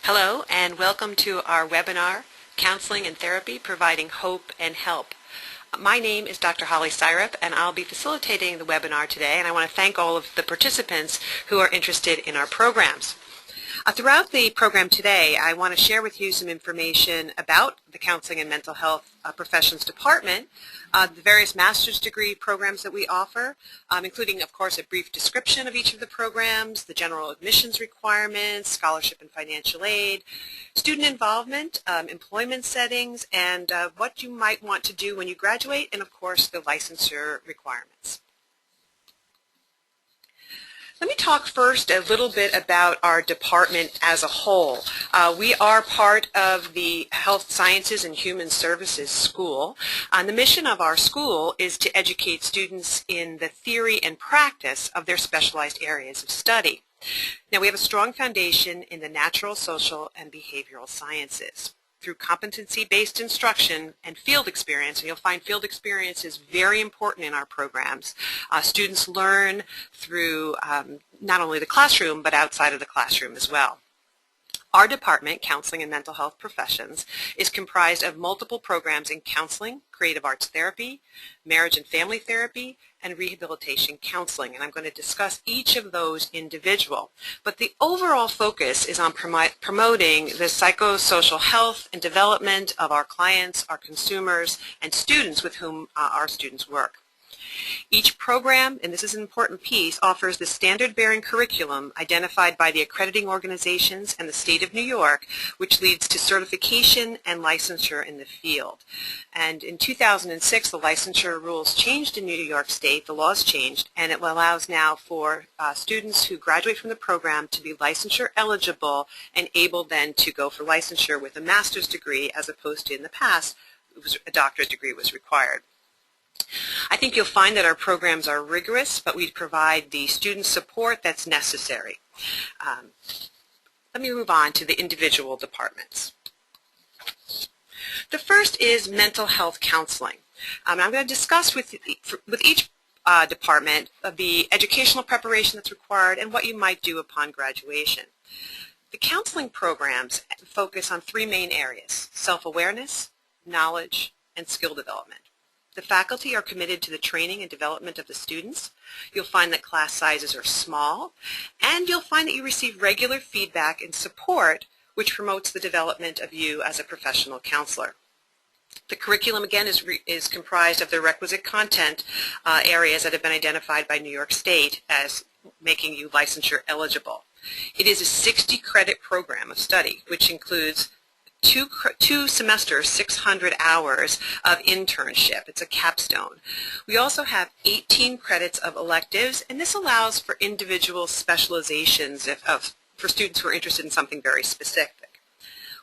Hello and welcome to our webinar, Counseling and Therapy, Providing Hope and Help. My name is Dr. Holly Seirup and I'll be facilitating the webinar today, and I want to thank all of the participants who are interested in our programs. Throughout the program today, I want to share with you some information about the Counseling and Mental Health Professions Department, the various master's degree programs that we offer, including, of course, a brief description of each of the programs, the general admissions requirements, scholarship and financial aid, student involvement, employment settings, and what you might want to do when you graduate, and, of course, the licensure requirements. Let me talk first a little bit about our department as a whole. We are part of the Health Sciences and Human Services School. The mission of our school is to educate students in the theory and practice of their specialized areas of study. Now, we have a strong foundation in the natural, social, and behavioral sciences. Through competency-based instruction and field experience, and you'll find field experience is very important in our programs. Students learn through not only the classroom, but outside of the classroom as well. Our department, Counseling and Mental Health Professions, is comprised of multiple programs in counseling, creative arts therapy, marriage and family therapy, and rehabilitation counseling. And I'm going to discuss each of those individual. But the overall focus is on promoting the psychosocial health and development of our clients, our consumers, and students with whom our students work. Each program, and this is an important piece, offers the standard-bearing curriculum identified by the accrediting organizations and the state of New York, which leads to certification and licensure in the field. And in 2006, the licensure rules changed in New York State, the laws changed, and it allows now for students who graduate from the program to be licensure eligible and able then to go for licensure with a master's degree, as opposed to in the past, a doctorate degree was required. I think you'll find that our programs are rigorous, but we provide the student support that's necessary. Let me move on to the individual departments. The first is mental health counseling. I'm going to discuss with each department the educational preparation that's required and what you might do upon graduation. The counseling programs focus on three main areas: self-awareness, knowledge, and skill development. The faculty are committed to the training and development of the students. You'll find that class sizes are small, and you'll find that you receive regular feedback and support, which promotes the development of you as a professional counselor. The curriculum, again, is comprised of the requisite content areas that have been identified by New York State as making you licensure eligible. It is a 60-credit program of study, which includes two semesters, 600 hours of internship. It's a capstone. We also have 18 credits of electives, and this allows for individual specializations for students who are interested in something very specific.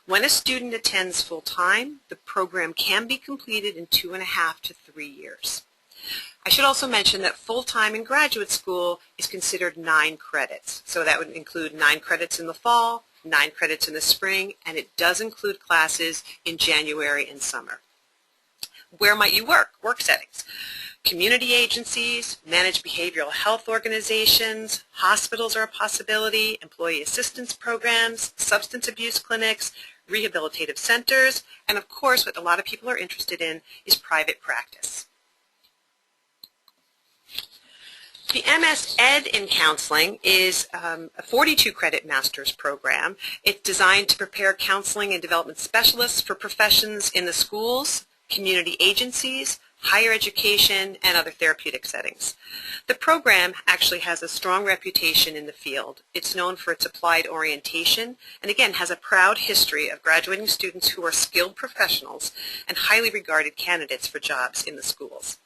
When a student attends full-time, the program can be completed in 2.5 to 3 years. I should also mention that full-time in graduate school is considered 9 credits. So that would include 9 credits in the fall, 9 credits in the spring, and it does include classes in January and summer. Where might you work? Work settings. Community agencies, managed behavioral health organizations, hospitals are a possibility, employee assistance programs, substance abuse clinics, rehabilitative centers, and of course what a lot of people are interested in is private practice. The MS Ed in Counseling is a 42-credit master's program. It's designed to prepare counseling and development specialists for professions in the schools, community agencies, higher education, and other therapeutic settings. The program actually has a strong reputation in the field. It's known for its applied orientation and, again, has a proud history of graduating students who are skilled professionals and highly regarded candidates for jobs in the schools.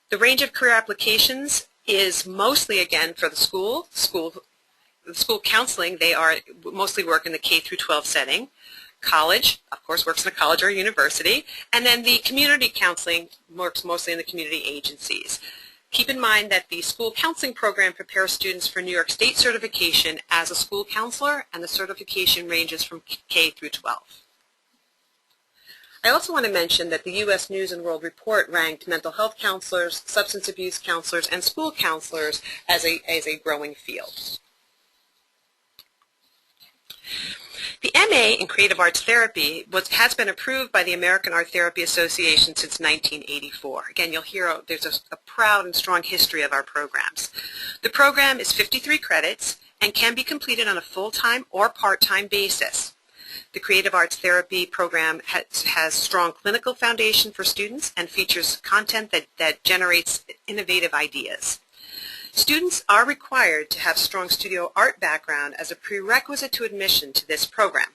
The range of career applications is mostly, again, for the school counseling. They mostly work in the K through 12 setting. College, of course, works in a college or a university. And then the community counseling works mostly in the community agencies. Keep in mind that the school counseling program prepares students for New York State certification as a school counselor, and the certification ranges from K through 12. I also want to mention that the U.S. News and World Report ranked mental health counselors, substance abuse counselors, and school counselors as a growing field. The MA in Creative Arts Therapy has been approved by the American Art Therapy Association since 1984. Again, you'll hear there's a proud and strong history of our programs. The program is 53 credits and can be completed on a full-time or part-time basis. The Creative Arts Therapy program has strong clinical foundation for students and features content that generates innovative ideas. Students are required to have strong studio art background as a prerequisite to admission to this program.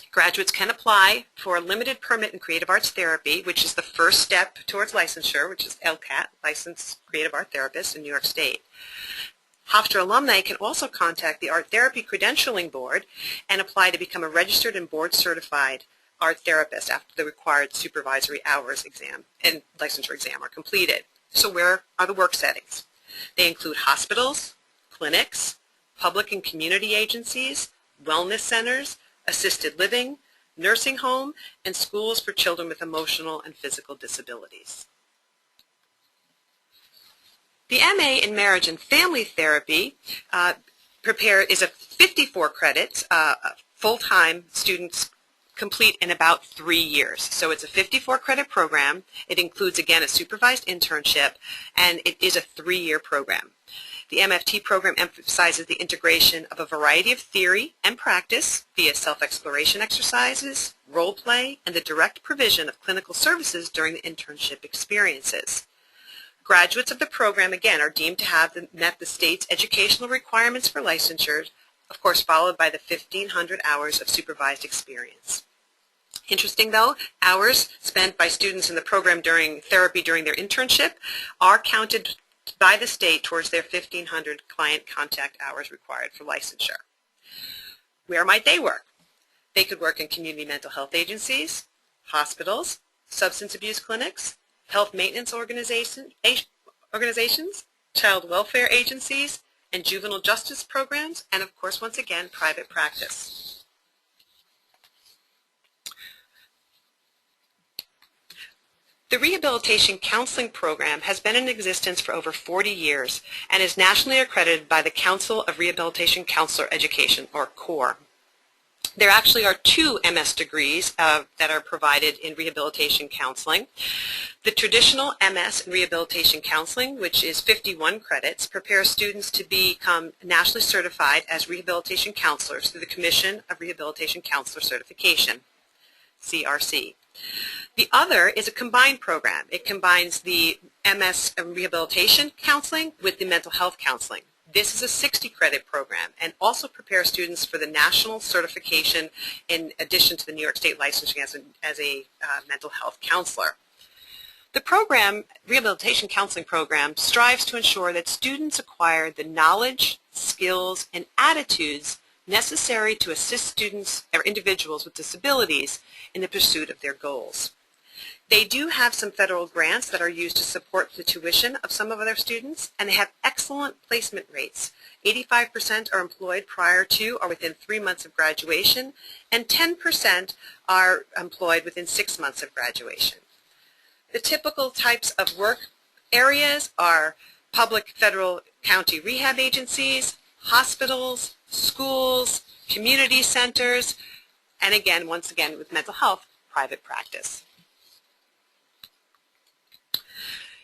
Graduates can apply for a limited permit in Creative Arts Therapy, which is the first step towards licensure, which is LCAT, Licensed Creative Art Therapist in New York State. Hofstra alumni can also contact the Art Therapy Credentialing Board and apply to become a registered and board-certified art therapist after the required supervisory hours exam and licensure exam are completed. So where are the work settings? They include hospitals, clinics, public and community agencies, wellness centers, assisted living, nursing home, and schools for children with emotional and physical disabilities. The MA in Marriage and Family Therapy is a 54 credits, full-time students complete in about 3 years. So it's a 54 credit program. It includes, again, a supervised internship, and it is a 3-year program. The MFT program emphasizes the integration of a variety of theory and practice via self-exploration exercises, role play, and the direct provision of clinical services during the internship experiences. Graduates of the program, again, are deemed to have met the state's educational requirements for licensure, of course, followed by the 1,500 hours of supervised experience. Interesting, though, hours spent by students in the program during therapy during their internship are counted by the state towards their 1,500 client contact hours required for licensure. Where might they work? They could work in community mental health agencies, hospitals, substance abuse clinics, health maintenance organizations, child welfare agencies, and juvenile justice programs, and of course, once again, private practice. The Rehabilitation Counseling Program has been in existence for over 40 years and is nationally accredited by the Council of Rehabilitation Counselor Education, or CORE. There actually are 2 MS degrees that are provided in rehabilitation counseling. The traditional MS in rehabilitation counseling, which is 51 credits, prepares students to become nationally certified as rehabilitation counselors through the Commission of Rehabilitation Counselor Certification, CRC. The other is a combined program. It combines the MS in rehabilitation counseling with the mental health counseling. This is a 60-credit program and also prepares students for the national certification in addition to the New York State licensing as a mental health counselor. The program, Rehabilitation Counseling Program, strives to ensure that students acquire the knowledge, skills, and attitudes necessary to assist students or individuals with disabilities in the pursuit of their goals. They do have some federal grants that are used to support the tuition of some of their students, and they have excellent placement rates. 85% are employed prior to or within 3 months of graduation, and 10% are employed within 6 months of graduation. The typical types of work areas are public, federal, county rehab agencies, hospitals, schools, community centers, and again, once again, with mental health, private practice.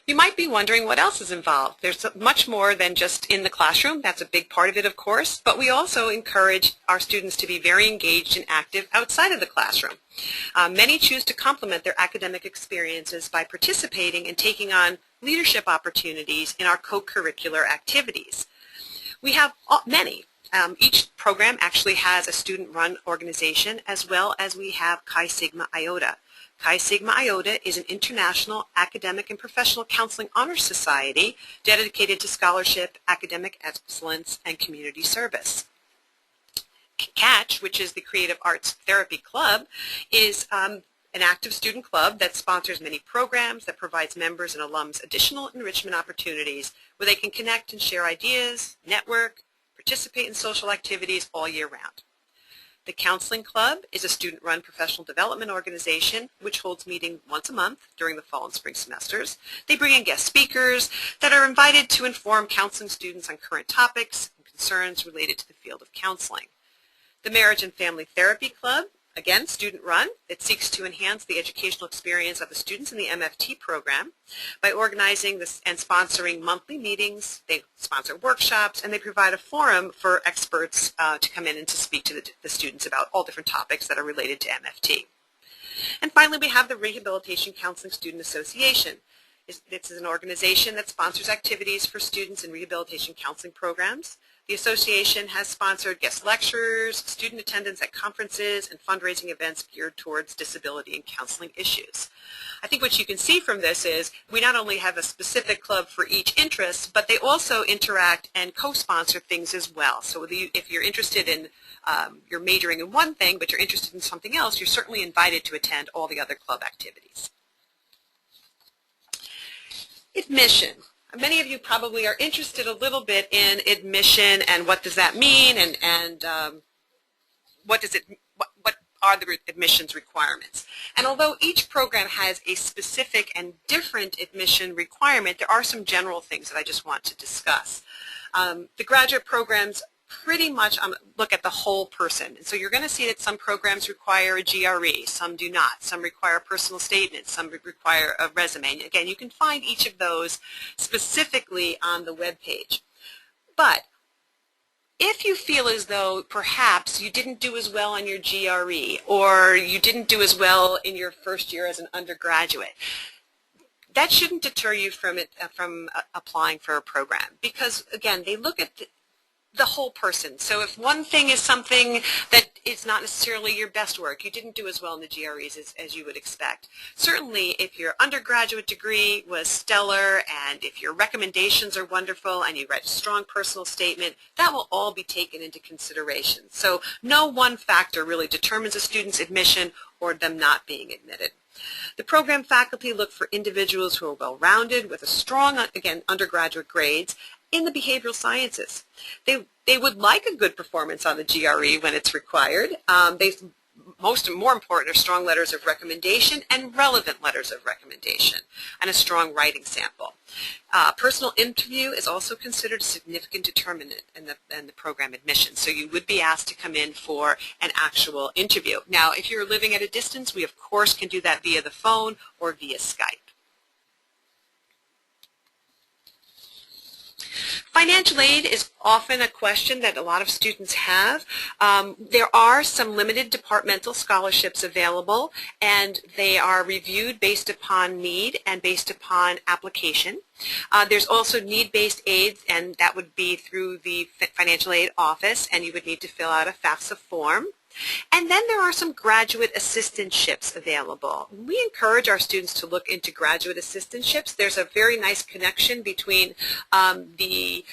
You might be wondering what else is involved. There's much more than just in the classroom. That's a big part of it, of course, but we also encourage our students to be very engaged and active outside of the classroom. Many choose to complement their academic experiences by participating and taking on leadership opportunities in our co-curricular activities. We have many. Each program actually has a student-run organization, as well as we have Chi Sigma Iota. Chi Sigma Iota is an international academic and professional counseling honor society dedicated to scholarship, academic excellence, and community service. CATCH, which is the Creative Arts Therapy Club, is an active student club that sponsors many programs that provides members and alums additional enrichment opportunities where they can connect and share ideas, network, participate in social activities all year round. The Counseling Club is a student-run professional development organization which holds meetings once a month during the fall and spring semesters. They bring in guest speakers that are invited to inform counseling students on current topics and concerns related to the field of counseling. The Marriage and Family Therapy Club, again, student-run. It seeks to enhance the educational experience of the students in the MFT program by organizing this and sponsoring monthly meetings. They sponsor workshops, and they provide a forum for experts to come in and to speak to the students about all different topics that are related to MFT. And finally, we have the Rehabilitation Counseling Student Association. This is an organization that sponsors activities for students in rehabilitation counseling programs. The association has sponsored guest lecturers, student attendance at conferences, and fundraising events geared towards disability and counseling issues. I think what you can see from this is we not only have a specific club for each interest, but they also interact and co-sponsor things as well. So if you're interested in, you're majoring in one thing, but you're interested in something else, you're certainly invited to attend all the other club activities. Admission. Many of you probably are interested a little bit in admission and what does that mean and what are the admissions requirements. And although each program has a specific and different admission requirement, there are some general things that I just want to discuss. The graduate programs pretty much look at the whole person. And so you're going to see that some programs require a GRE, some do not. Some require a personal statement, some require a resume. And again, you can find each of those specifically on the web page. But if you feel as though perhaps you didn't do as well on your GRE or you didn't do as well in your first year as an undergraduate, that shouldn't deter you from applying for a program, because again, they look at the whole person. So if one thing is something that is not necessarily your best work, you didn't do as well in the GREs as you would expect. Certainly if your undergraduate degree was stellar and if your recommendations are wonderful and you write a strong personal statement, that will all be taken into consideration. So no one factor really determines a student's admission or them not being admitted. The program faculty look for individuals who are well-rounded with a strong, again, undergraduate grades in the behavioral sciences. They would like a good performance on the GRE when it's required. More important are strong letters of recommendation and relevant letters of recommendation and a strong writing sample. Personal interview is also considered a significant determinant in the program admission. So you would be asked to come in for an actual interview. Now, if you're living at a distance, we of course can do that via the phone or via Skype. Financial aid is often a question that a lot of students have. There are some limited departmental scholarships available, and they are reviewed based upon need and based upon application. There's also need-based aid, and that would be through the financial aid office, and you would need to fill out a FAFSA form. And then there are some graduate assistantships available. We encourage our students to look into graduate assistantships. There's a very nice connection between the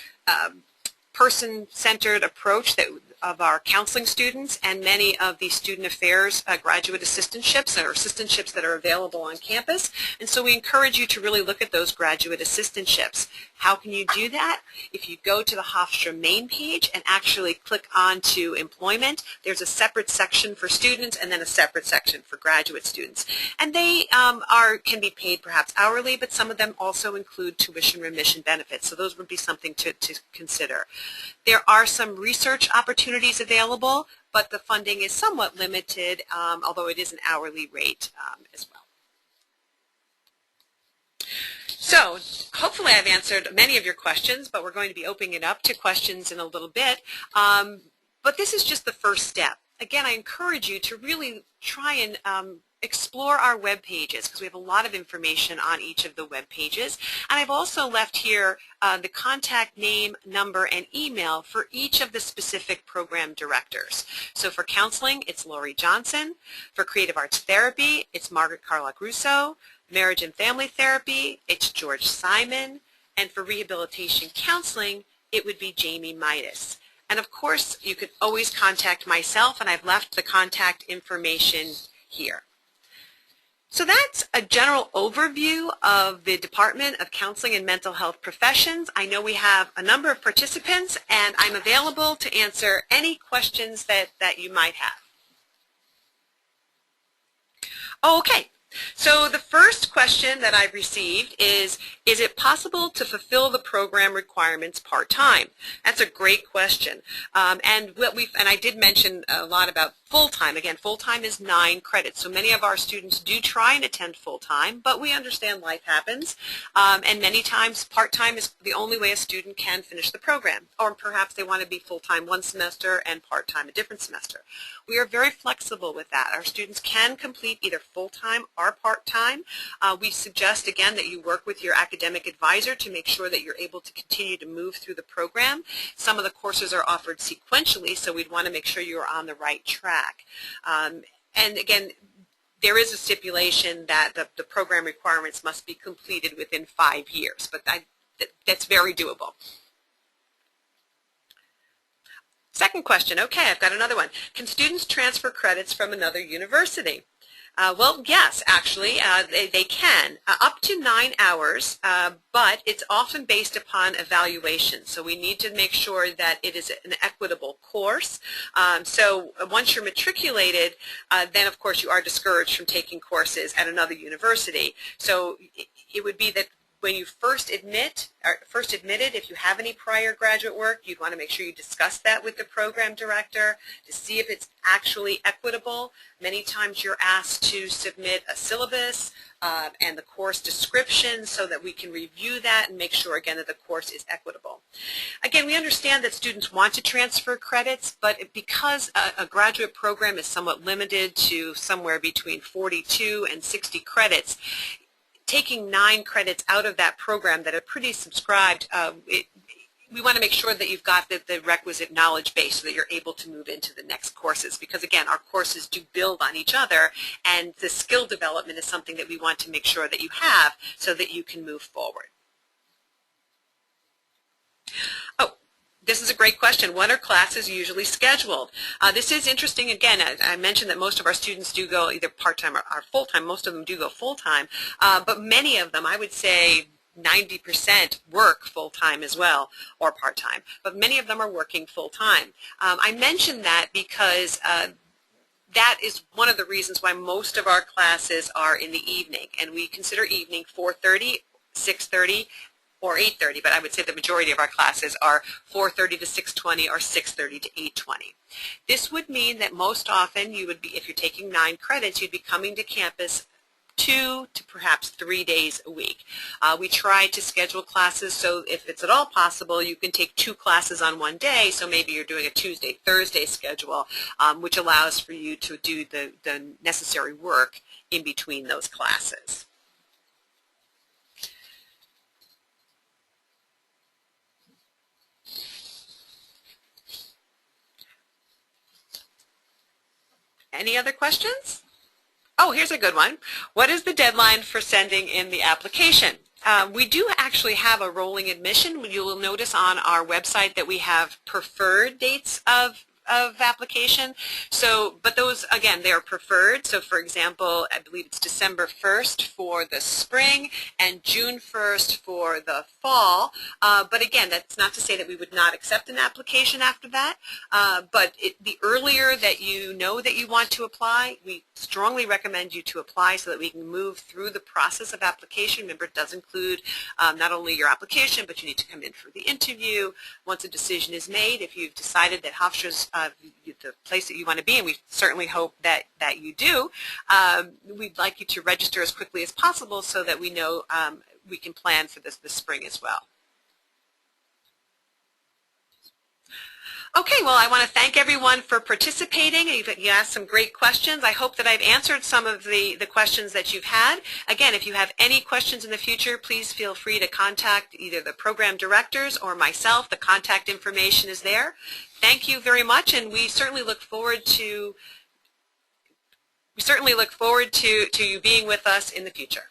person-centered approach of our counseling students and many of the student affairs graduate assistantships or assistantships that are available on campus. And so we encourage you to really look at those graduate assistantships. How can you do that? If you go to the Hofstra main page and actually click on to employment, there's a separate section for students and then a separate section for graduate students. And they can be paid perhaps hourly, but some of them also include tuition remission benefits. So those would be something to consider. There are some research opportunities available, but the funding is somewhat limited, although it is an hourly rate as well. So hopefully I've answered many of your questions, but we're going to be opening it up to questions in a little bit. But this is just the first step. Again, I encourage you to really try and explore our web pages, because we have a lot of information on each of the web pages. And I've also left here the contact name, number, and email for each of the specific program directors. So for counseling, it's Lori Johnson. For creative arts therapy, it's Margaret Carlock-Russo. Marriage and family therapy, it's George Simon. And for rehabilitation counseling, it would be Jamie Midas. And of course, you could always contact myself, and I've left the contact information here. So that's a general overview of the Department of Counseling and Mental Health Professions. I know we have a number of participants, and I'm available to answer any questions that you might have. Oh, okay. So the first question that I've received is it possible to fulfill the program requirements part-time? That's a great question. And I did mention a lot about full-time. Again, full-time is 9 credits. So many of our students do try and attend full-time, but we understand life happens. And many times part-time is the only way a student can finish the program. Or perhaps they want to be full-time one semester and part-time a different semester. We are very flexible with that. Our students can complete either full-time or part-time. We suggest, again, that you work with your academic advisor to make sure that you're able to continue to move through the program. Some of the courses are offered sequentially, so we'd want to make sure you're on the right track. And again, there is a stipulation that the program requirements must be completed within 5 years, but that's very doable. Second question, okay, I've got another one. Can students transfer credits from another university? Well, yes, actually, they can, up to 9 hours, but it's often based upon evaluation. So we need to make sure that it is an equitable course. So once you're matriculated, then of course you are discouraged from taking courses at another university. So it would be that when you first admitted, if you have any prior graduate work, you'd want to make sure you discuss that with the program director to see if it's actually equitable. Many times you're asked to submit a syllabus and the course description so that we can review that and make sure, again, that the course is equitable. Again, we understand that students want to transfer credits, but because a graduate program is somewhat limited to somewhere between 42 and 60 credits, taking 9 credits out of that program that are pretty subscribed, we want to make sure that you've got the requisite knowledge base so that you're able to move into the next courses, because again, our courses do build on each other, and the skill development is something that we want to make sure that you have so that you can move forward. Oh, this is a great question. When are classes usually scheduled? This is interesting. Again, I mentioned that most of our students do go either part-time or full-time. Most of them do go full-time, but many of them, I would say 90% work full-time as well, or part-time, but many of them are working full-time. I mentioned that because that is one of the reasons why most of our classes are in the evening, and we consider evening 4:30, 6:30, or 8:30, but I would say the majority of our classes are 4:30 to 6:20 or 6:30 to 8:20. This would mean that most often you would be, if you're taking 9 credits, you'd be coming to campus 2 to perhaps 3 days a week. We try to schedule classes so if it's at all possible, you can take 2 classes on one day, so maybe you're doing a Tuesday, Thursday schedule, which allows for you to do the necessary work in between those classes. Any other questions? Oh, here's a good one. What is the deadline for sending in the application? We do actually have a rolling admission. You will notice on our website that we have preferred dates of application. So, but those, again, they are preferred. So, for example, I believe it's December 1st for the spring and June 1st for the fall. But again, that's not to say that we would not accept an application after that. But the earlier that you know that you want to apply, we strongly recommend you to apply so that we can move through the process of application. Remember, it does include not only your application, but you need to come in for the interview. Once a decision is made, if you've decided that Hofstra's the place that you want to be, and we certainly hope that you do, we'd like you to register as quickly as possible so that we know we can plan for this spring as well. Okay, well, I want to thank everyone for participating. You asked some great questions. I hope that I've answered some of the questions that you've had. Again, if you have any questions in the future, please feel free to contact either the program directors or myself. The contact information is there. Thank you very much, and we certainly look forward to you being with us in the future.